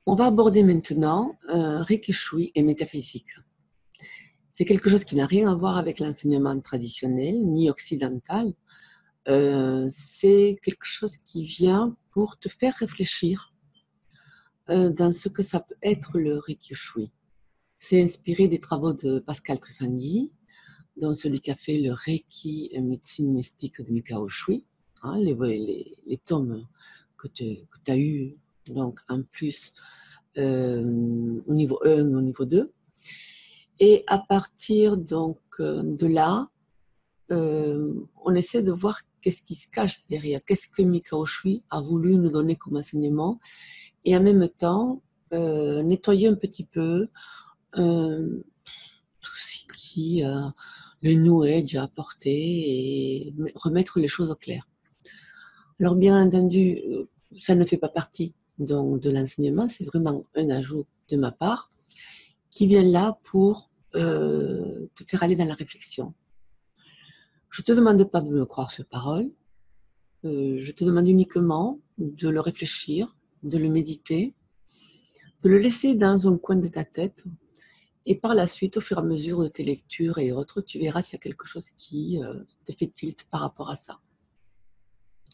On va aborder maintenant Reiki Shui et métaphysique. C'est quelque chose qui n'a rien à voir avec l'enseignement traditionnel ni occidental. C'est quelque chose qui vient pour te faire réfléchir dans ce que ça peut être le Reiki Shui. C'est inspiré des travaux de Pascal Trifani, dont celui qui a fait le Reiki médecine mystique de Mikao Shui, hein, les tomes que tu as eu donc en plus au niveau 1, au niveau 2. Et à partir donc de là, on essaie de voir qu'est-ce qui se cache derrière, qu'est-ce que Mikao Shui a voulu nous donner comme enseignement, et en même temps nettoyer un petit peu tout ce qui le New Age a apporté et remettre les choses au clair. Alors bien entendu, ça ne fait pas partie donc, de l'enseignement, c'est vraiment un ajout de ma part qui vient là pour te faire aller dans la réflexion. Je ne te demande pas de me croire sur parole, je te demande uniquement de le réfléchir, de le méditer, de le laisser dans un coin de ta tête, et par la suite, au fur et à mesure de tes lectures et autres, tu verras s'il y a quelque chose qui te fait tilt par rapport à ça.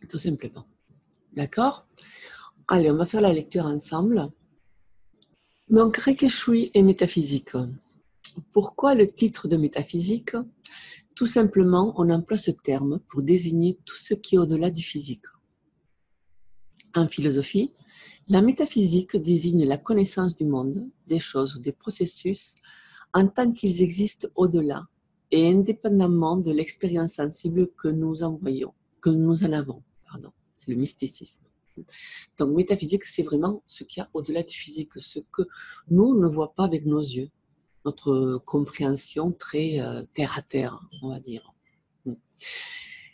Tout simplement. D'accord ? Allez, on va faire la lecture ensemble. Donc, Reiki Shui et métaphysique. Pourquoi le titre de métaphysique ? Tout simplement, on emploie ce terme pour désigner tout ce qui est au-delà du physique. En philosophie, la métaphysique désigne la connaissance du monde, des choses ou des processus en tant qu'ils existent au-delà et indépendamment de l'expérience sensible que nous en avons. C'est le mysticisme. Donc, métaphysique, c'est vraiment ce qu'il y a au-delà du physique, ce que nous ne voyons pas avec nos yeux, notre compréhension très terre-à-terre, on va dire.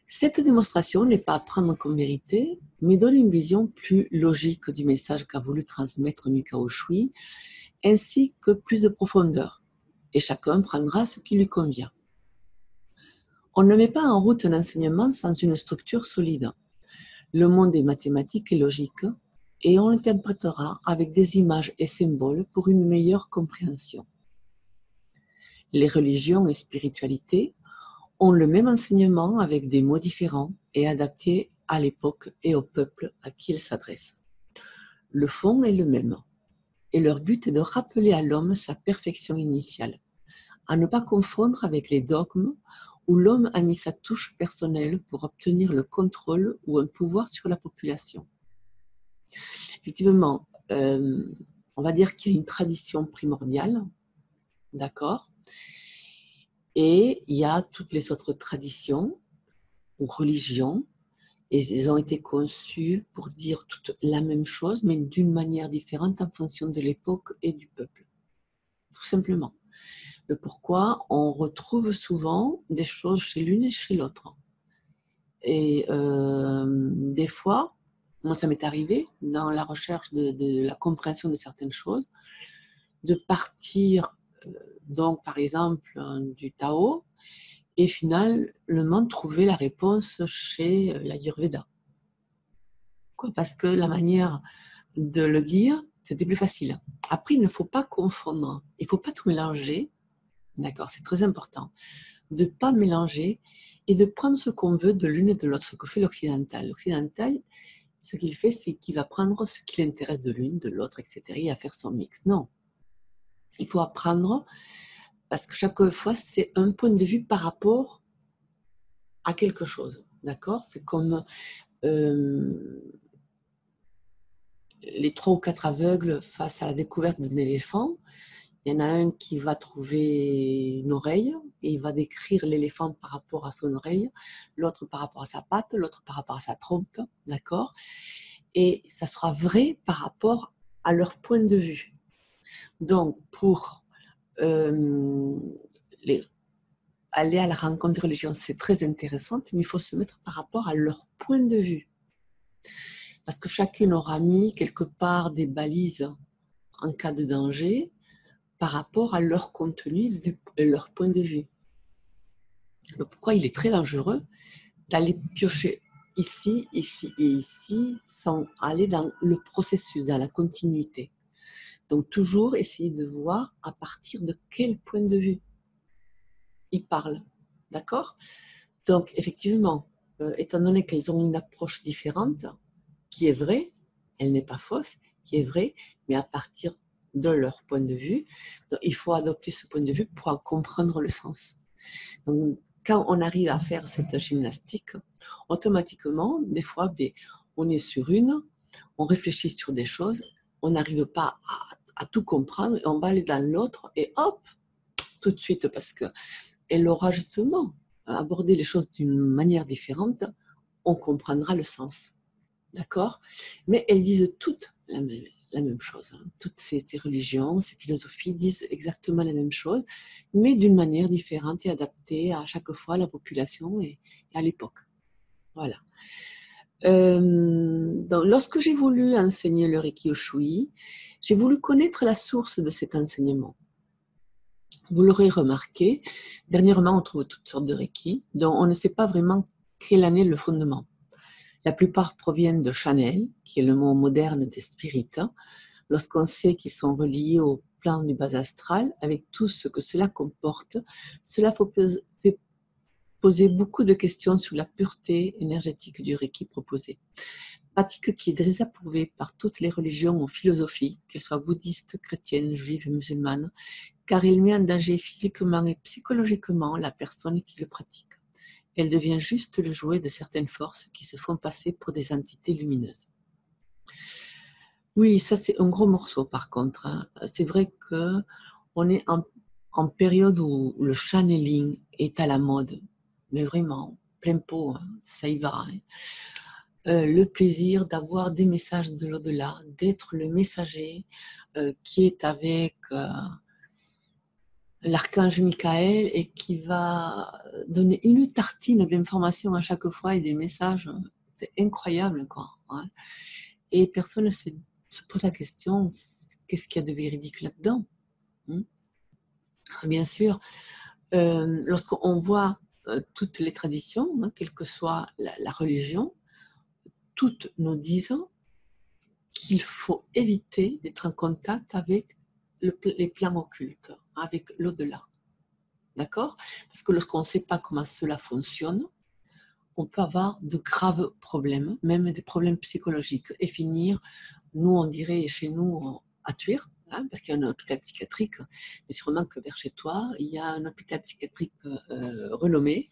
Cette démonstration n'est pas à prendre comme vérité, mais donne une vision plus logique du message qu'a voulu transmettre Mikao Shui, ainsi que plus de profondeur, et chacun prendra ce qui lui convient. On ne met pas en route un enseignement sans une structure solide. Le monde est mathématique et logique, et on l'interprétera avec des images et symboles pour une meilleure compréhension. Les religions et spiritualités ont le même enseignement avec des mots différents et adaptés à l'époque et au peuple à qui ils s'adressent. Le fond est le même, et leur but est de rappeler à l'homme sa perfection initiale, à ne pas confondre avec les dogmes où l'homme a mis sa touche personnelle pour obtenir le contrôle ou un pouvoir sur la population. Effectivement, on va dire qu'il y a une tradition primordiale, d'accord ? Et il y a toutes les autres traditions ou religions, et elles ont été conçues pour dire toute la même chose, mais d'une manière différente en fonction de l'époque et du peuple. Tout simplement. Le pourquoi, on retrouve souvent des choses chez l'une et chez l'autre. Et des fois, moi ça m'est arrivé, dans la recherche de la compréhension de certaines choses, de partir, donc par exemple, du Tao, et finalement trouver la réponse chez l'Ayurveda. Parce que la manière de le dire, c'était plus facile. Après, il ne faut pas confondre, il ne faut pas tout mélanger, d'accord, c'est très important, de ne pas mélanger et de prendre ce qu'on veut de l'une et de l'autre, ce que fait l'occidental. L'occidental, ce qu'il fait, c'est qu'il va prendre ce qui l'intéresse de l'une, de l'autre, etc., et à faire son mix. Non. Il faut apprendre, parce que chaque fois, c'est un point de vue par rapport à quelque chose. D'accord ? C'est comme les 3 ou 4 aveugles face à la découverte d'un éléphant. Il y en a un qui va trouver une oreille et il va décrire l'éléphant par rapport à son oreille, l'autre par rapport à sa patte, l'autre par rapport à sa trompe, d'accord ? Et ça sera vrai par rapport à leur point de vue. Donc, pour aller à la rencontre des religions, c'est très intéressant, mais il faut se mettre par rapport à leur point de vue. Parce que chacune aura mis quelque part des balises en cas de danger par rapport à leur contenu et leur point de vue. Le pourquoi il est très dangereux d'aller piocher ici, ici et ici sans aller dans le processus, dans la continuité. Donc, toujours essayer de voir à partir de quel point de vue il parle. D'accord? Donc, effectivement, étant donné qu'elles ont une approche différente, qui est vraie, elle n'est pas fausse, qui est vraie, mais à partir de leur point de vue, donc, il faut adopter ce point de vue pour en comprendre le sens. Donc, quand on arrive à faire cette gymnastique, automatiquement, des fois, on est sur on réfléchit sur des choses, on n'arrive pas à tout comprendre, et on va aller dans l'autre, et hop, tout de suite, parce qu'elle aura justement abordé les choses d'une manière différente, on comprendra le sens. D'accord? Mais elles disent toutes la même chose. Hein. Toutes ces religions, ces philosophies disent exactement la même chose, mais d'une manière différente et adaptée à chaque fois à la population et à l'époque. Voilà. Donc, lorsque j'ai voulu enseigner le Reiki au Shui, j'ai voulu connaître la source de cet enseignement. Vous l'aurez remarqué, dernièrement, on trouve toutes sortes de Reiki, dont on ne sait pas vraiment quel en est le fondement. La plupart proviennent de Chanel, qui est le mot moderne des spirites. Lorsqu'on sait qu'ils sont reliés au plan du bas astral, avec tout ce que cela comporte, cela fait poser beaucoup de questions sur la pureté énergétique du Reiki proposé. Pratique qui est très approuvée par toutes les religions ou philosophies, qu'elles soient bouddhistes, chrétiennes, juives, musulmanes, car il met en danger physiquement et psychologiquement la personne qui le pratique. Elle devient juste le jouet de certaines forces qui se font passer pour des entités lumineuses. Oui, ça c'est un gros morceau par contre. Hein. C'est vrai qu'on est en période où le channeling est à la mode, mais vraiment, plein pot, hein, ça y va. Hein. Le plaisir d'avoir des messages de l'au-delà, d'être le messager qui est avec l'archange Michael et qui va donner une tartine d'informations à chaque fois et des messages. C'est incroyable, quoi. Hein. Et personne ne se pose la question, qu'est-ce qu'il y a de véridique là-dedans? Bien sûr, lorsqu'on voit toutes les traditions, hein, quelle que soit la religion, toutes nous disent qu'il faut éviter d'être en contact avec les plans occultes, avec l'au-delà. D'accord? Parce que lorsqu'on ne sait pas comment cela fonctionne, on peut avoir de graves problèmes, même des problèmes psychologiques, et finir, nous on dirait chez nous, à tuer, hein, parce qu'il y a un hôpital psychiatrique, mais sûrement que vers chez toi, il y a un hôpital psychiatrique renommé,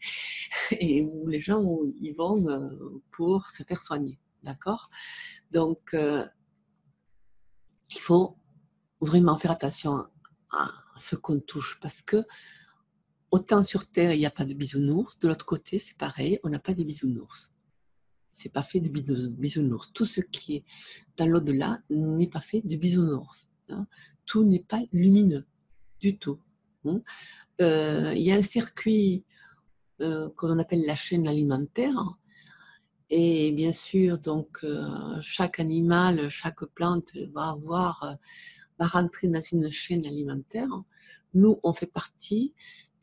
et où les gens y vont pour se faire soigner. D'accord? Donc, il faut vraiment faire attention à ce qu'on touche, parce que autant sur Terre, il n'y a pas de bisounours, de l'autre côté, c'est pareil, on n'a pas de bisounours. C'est pas fait de bisounours. Tout ce qui est dans l'au-delà n'est pas fait de bisounours. Hein. Tout n'est pas lumineux du tout. Hein. Il y a un circuit qu'on appelle la chaîne alimentaire. Et bien sûr, donc, chaque animal, chaque plante va rentrer dans une chaîne alimentaire. Nous, on fait partie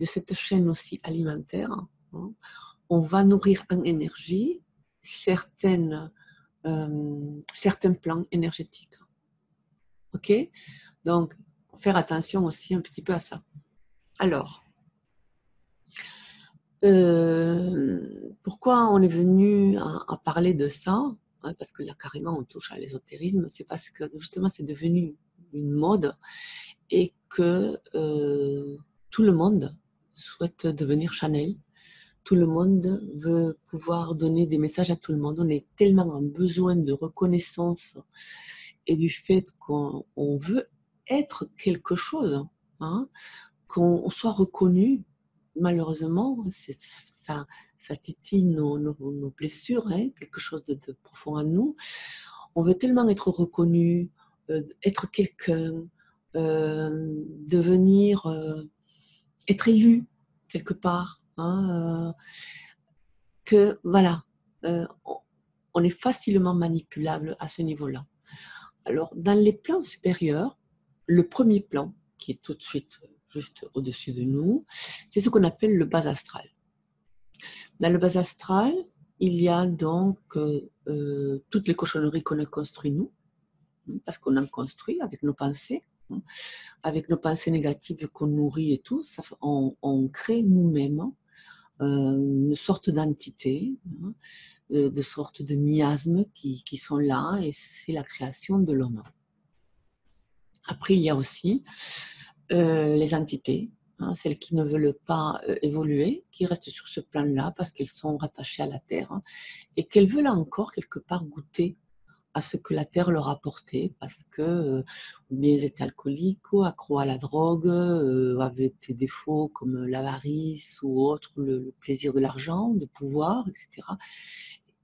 de cette chaîne aussi alimentaire. Hein. On va nourrir en énergie certains plans énergétiques. Ok? Donc, faire attention aussi un petit peu à ça. Alors, pourquoi on est venu à parler de ça? Hein, parce que là, carrément, on touche à l'ésotérisme. C'est parce que justement, c'est devenu une mode et que tout le monde souhaite devenir Chanel. Tout le monde veut pouvoir donner des messages à tout le monde. On est tellement en besoin de reconnaissance et du fait qu'on veut être quelque chose, hein, qu'on soit reconnu. Malheureusement, ça titille nos blessures, hein, quelque chose de profond en nous. On veut tellement être reconnu, être quelqu'un, devenir, être élu quelque part, hein, que voilà, on est facilement manipulable à ce niveau-là. Alors, dans les plans supérieurs, le premier plan, qui est tout de suite juste au-dessus de nous, c'est ce qu'on appelle le bas astral. Dans le bas astral, il y a donc toutes les cochonneries qu'on a construites nous, parce qu'on en construit avec nos pensées, avec nos pensées négatives qu'on nourrit et tout, on crée nous-mêmes une sorte d'entité, de sortes de miasmes qui sont là, et c'est la création de l'homme. Après, il y a aussi les entités, celles qui ne veulent pas évoluer, qui restent sur ce plan-là parce qu'elles sont rattachées à la Terre, et qu'elles veulent encore quelque part goûter à ce que la Terre leur a apporté, parce que ou bien ils étaient alcooliques, ou accros à la drogue, avaient des défauts comme l'avarice ou autre, le plaisir de l'argent, de pouvoir, etc.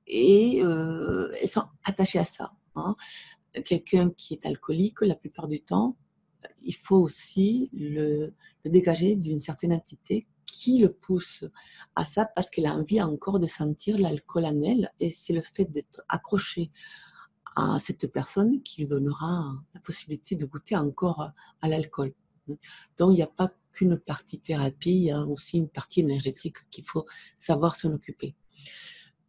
Et elles sont attachées à ça. Quelqu'un qui est alcoolique, la plupart du temps, il faut aussi le dégager d'une certaine entité qui le pousse à ça, parce qu'elle a envie encore de sentir l'alcool en elle, et c'est le fait d'être accroché à cette personne qui lui donnera la possibilité de goûter encore à l'alcool. Donc il n'y a pas qu'une partie thérapie, il y a aussi une partie énergétique qu'il faut savoir s'en occuper.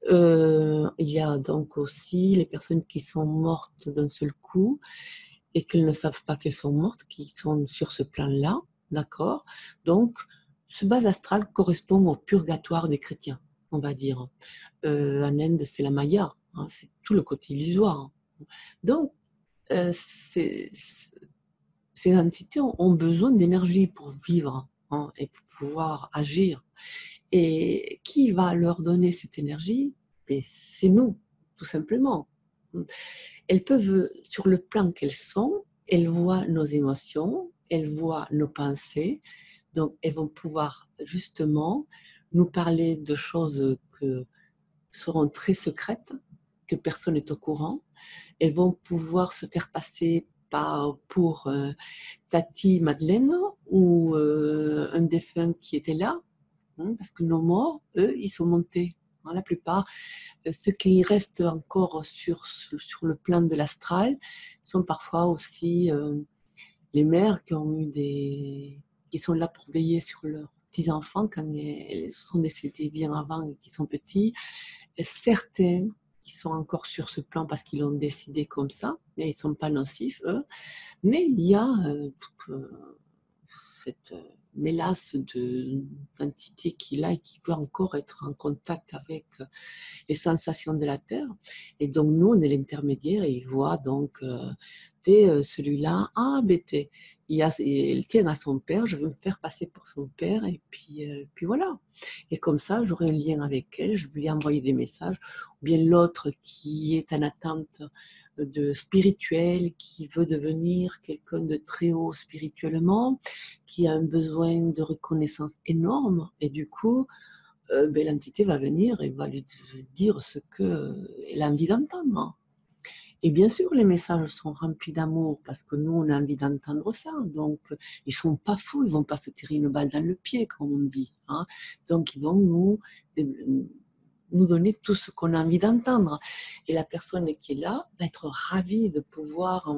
Il y a donc aussi les personnes qui sont mortes d'un seul coup et qu'elles ne savent pas qu'elles sont mortes, qui sont sur ce plan-là, d'accord? Donc, ce bas astral correspond au purgatoire des chrétiens, on va dire. En Inde, c'est la Maya, c'est tout le côté illusoire. Donc, ces entités ont besoin d'énergie pour vivre, et pour pouvoir agir. Et qui va leur donner cette énergie? C'est nous, tout simplement. Elles peuvent, sur le plan qu'elles sont, elles voient nos émotions, elles voient nos pensées, donc elles vont pouvoir justement nous parler de choses que seront très secrètes, que personne n'est au courant. Elles vont pouvoir se faire passer pour Tati Madeleine ou un défunt qui était là, parce que nos morts, eux, ils sont montés. La plupart, ceux qui restent encore sur le plan de l'astral sont parfois aussi les mères qui sont là pour veiller sur leurs petits-enfants quand ils sont décédés bien avant et qui sont petits. Et certains qui sont encore sur ce plan parce qu'ils l'ont décidé comme ça, mais ils ne sont pas nocifs, eux. Mais il y a cette mélasse d'entité qui est là et qui veut encore être en contact avec les sensations de la Terre. Et donc, nous, on est l'intermédiaire, et il voit donc celui-là, bêté, il tient à son père, je veux me faire passer pour son père, et puis voilà. Et comme ça, j'aurai un lien avec elle, je vais lui envoyer des messages. Ou bien l'autre qui est en attente de spirituel, qui veut devenir quelqu'un de très haut spirituellement, qui a un besoin de reconnaissance énorme, et du coup, l'entité va venir et va lui dire ce qu'elle a envie d'entendre. Et bien sûr, les messages sont remplis d'amour parce que nous, on a envie d'entendre ça. Donc, ils ne sont pas fous, ils ne vont pas se tirer une balle dans le pied, comme on dit. Donc, ils vont nous donner tout ce qu'on a envie d'entendre. Et la personne qui est là va être ravie de pouvoir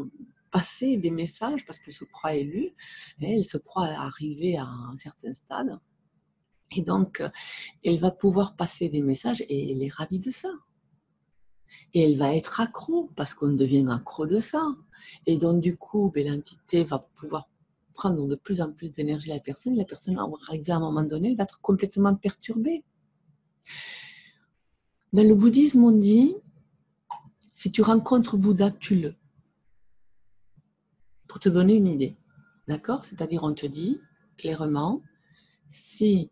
passer des messages parce qu'elle se croit élue, et elle se croit arriver à un certain stade. Et donc, elle va pouvoir passer des messages et elle est ravie de ça. Et elle va être accro parce qu'on devient accro de ça. Et donc, du coup, l'entité va pouvoir prendre de plus en plus d'énergie à la personne. La personne va arriver à un moment donné, elle va être complètement perturbée. Dans le bouddhisme, on dit, si tu rencontres Bouddha, tue-le. Pour te donner une idée. D'accord? C'est-à-dire, on te dit clairement, si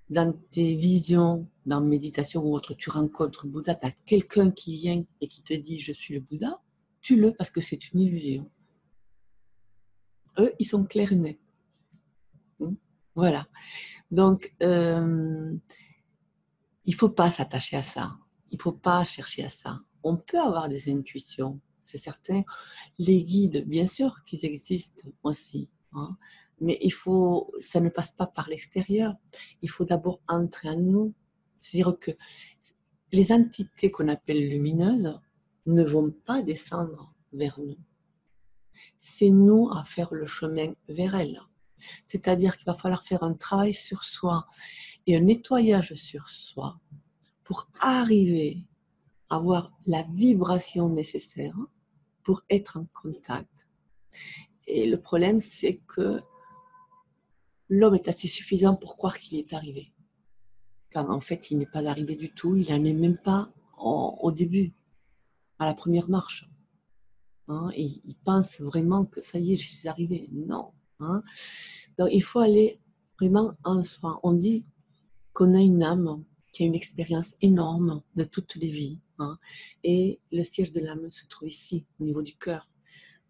dans tes visions, dans méditation ou autre, tu rencontres Bouddha, tu as quelqu'un qui vient et qui te dit « je suis le Bouddha », tue-le parce que c'est une illusion. Eux, ils sont clairs et nets. Voilà. Donc, il ne faut pas s'attacher à ça. Il ne faut pas chercher à ça. On peut avoir des intuitions, c'est certain. Les guides, bien sûr qu'ils existent aussi. Mais ça ne passe pas par l'extérieur. Il faut d'abord entrer en nous. C'est-à-dire que les entités qu'on appelle lumineuses ne vont pas descendre vers nous. C'est nous à faire le chemin vers elles. C'est-à-dire qu'il va falloir faire un travail sur soi et un nettoyage sur soi pour arriver à avoir la vibration nécessaire pour être en contact. Et le problème, c'est que l'homme est assez suffisant pour croire qu'il est arrivé. Quand en fait, il n'est pas arrivé du tout, il n'en est même pas au début, à la première marche. Hein, et il pense vraiment que ça y est, je suis arrivé. Non. Hein. Donc, il faut aller vraiment en soi. On dit qu'on a une âme qui a une expérience énorme de toutes les vies. Hein, et le siège de l'âme se trouve ici, au niveau du cœur.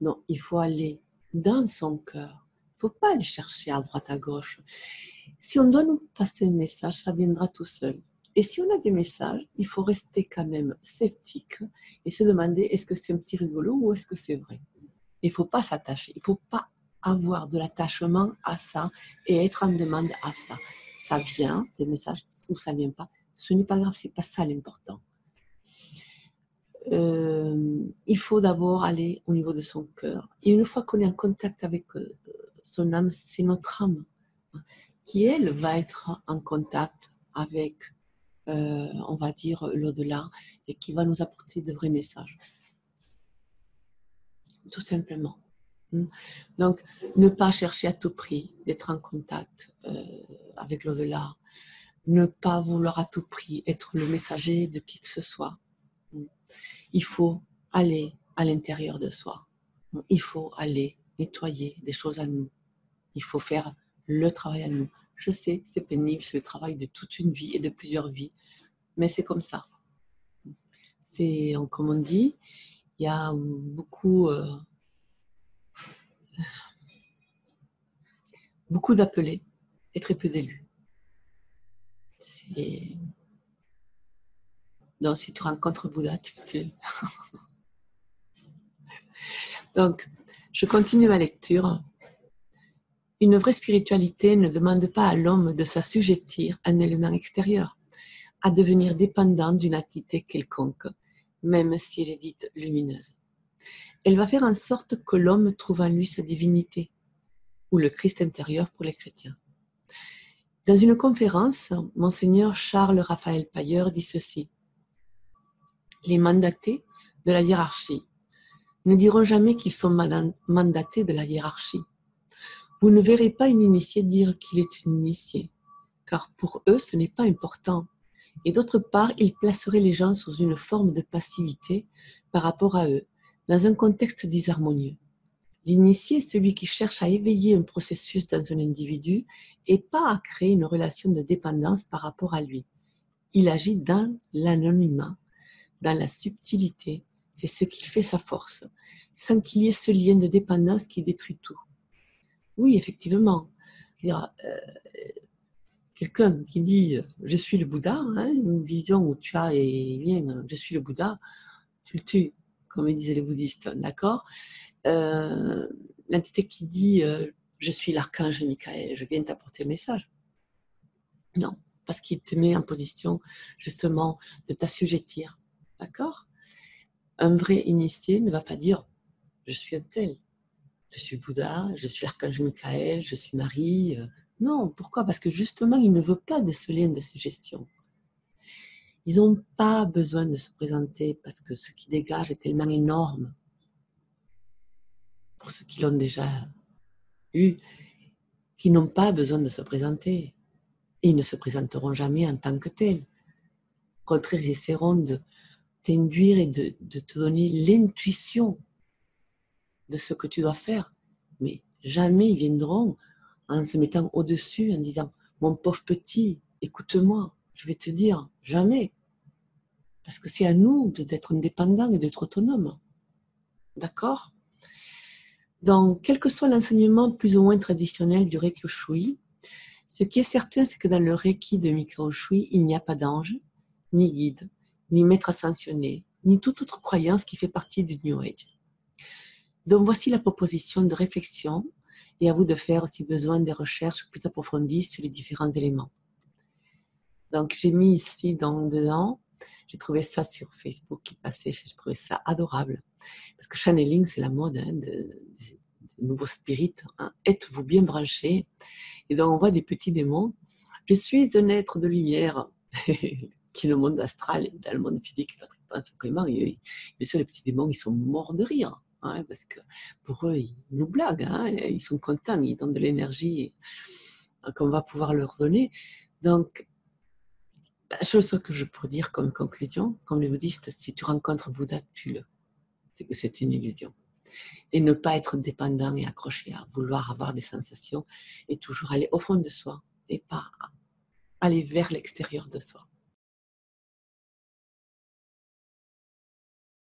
Donc, il faut aller dans son cœur. Il ne faut pas aller chercher à droite, à gauche. Si on doit nous passer un message, ça viendra tout seul. Et si on a des messages, il faut rester quand même sceptique et se demander est-ce que c'est un petit rigolo ou est-ce que c'est vrai. Il ne faut pas s'attacher, il ne faut pas avoir de l'attachement à ça et être en demande à ça. Ça vient, des messages, ou ça ne vient pas. Ce n'est pas grave, ce n'est pas ça l'important. Il faut d'abord aller au niveau de son cœur. Et une fois qu'on est en contact avec son âme, c'est notre âme qui, elle, va être en contact avec, on va dire, l'au-delà et qui va nous apporter de vrais messages. Tout simplement. Donc, ne pas chercher à tout prix d'être en contact avec l'au-delà. Ne pas vouloir à tout prix être le messager de qui que ce soit. Il faut aller à l'intérieur de soi. Il faut aller nettoyer des choses à nous. Il faut faire le travail à nous. Je sais, c'est pénible, c'est le travail de toute une vie et de plusieurs vies, mais c'est comme ça. C'est, comme on dit, il y a beaucoup d'appelés et très peu d'élus. Donc, si tu rencontres Bouddha, tu... Donc, je continue ma lecture. Une vraie spiritualité ne demande pas à l'homme de s'assujettir à un élément extérieur, à devenir dépendant d'une entité quelconque, même si elle est dite lumineuse. Elle va faire en sorte que l'homme trouve en lui sa divinité, ou le Christ intérieur pour les chrétiens. Dans une conférence, Monseigneur Charles Raphaël Pailleur dit ceci. Les mandatés de la hiérarchie ne diront jamais qu'ils sont mandatés de la hiérarchie. Vous ne verrez pas une initiée dire qu'il est une initiée, car pour eux, ce n'est pas important. Et d'autre part, ils placeraient les gens sous une forme de passivité par rapport à eux, dans un contexte disharmonieux. L'initié est celui qui cherche à éveiller un processus dans un individu et pas à créer une relation de dépendance par rapport à lui. Il agit dans l'anonymat, dans la subtilité, c'est ce qui fait sa force, sans qu'il y ait ce lien de dépendance qui détruit tout. Oui, effectivement, quelqu'un qui dit « je suis le Bouddha hein, », une vision où tu as et bien « je suis le Bouddha », tu le tues, comme disaient les bouddhistes, d'accord l'entité qui dit je suis l'archange Michael, je viens t'apporter le message. Non, parce qu'il te met en position justement de t'assujettir, d'accord. Un vrai initié ne va pas dire je suis un tel, je suis Bouddha, je suis l'archange Michael, je suis Marie. Non, pourquoi? Parce que justement, il ne veut pas de ce lien de suggestion. Ils n'ont pas besoin de se présenter parce que ce qui dégage est tellement énorme pour ceux qui l'ont déjà eu, qui n'ont pas besoin de se présenter. Et ils ne se présenteront jamais en tant que tels. Au contraire, ils essaieront de t'induire et de te donner l'intuition de ce que tu dois faire. Mais jamais ils viendront en se mettant au-dessus, en disant « Mon pauvre petit, écoute-moi, je vais te dire, jamais. » Parce que c'est à nous d'être indépendants et d'être autonomes. D'accord? Donc, quel que soit l'enseignement plus ou moins traditionnel du Reiki Shui, ce qui est certain, c'est que dans le Reiki de Mikao Shui, il n'y a pas d'ange, ni guide, ni maître ascensionné, ni toute autre croyance qui fait partie du New Age. Donc voici la proposition de réflexion et à vous de faire si besoin des recherches plus approfondies sur les différents éléments. Donc j'ai mis ici dedans, j'ai trouvé ça sur Facebook qui passait, j'ai trouvé ça adorable. Parce que channeling, c'est la mode des nouveaux spirites. Hein. Êtes-vous bien branchés? Et donc on voit des petits démons. Je suis un être de lumière qui est le monde astral et dans le monde physique. L'autre, il pense vraiment, bien sûr, les petits démons, ils sont morts de rire. hein, parce que pour eux, ils nous blaguent, hein, ils sont contents, ils donnent de l'énergie qu'on va pouvoir leur donner. Donc, la chose que je pourrais dire comme conclusion, comme les bouddhistes, si tu rencontres Bouddha, tue-le. C'est que c'est une illusion. Et ne pas être dépendant et accroché à vouloir avoir des sensations et toujours aller au fond de soi et pas aller vers l'extérieur de soi.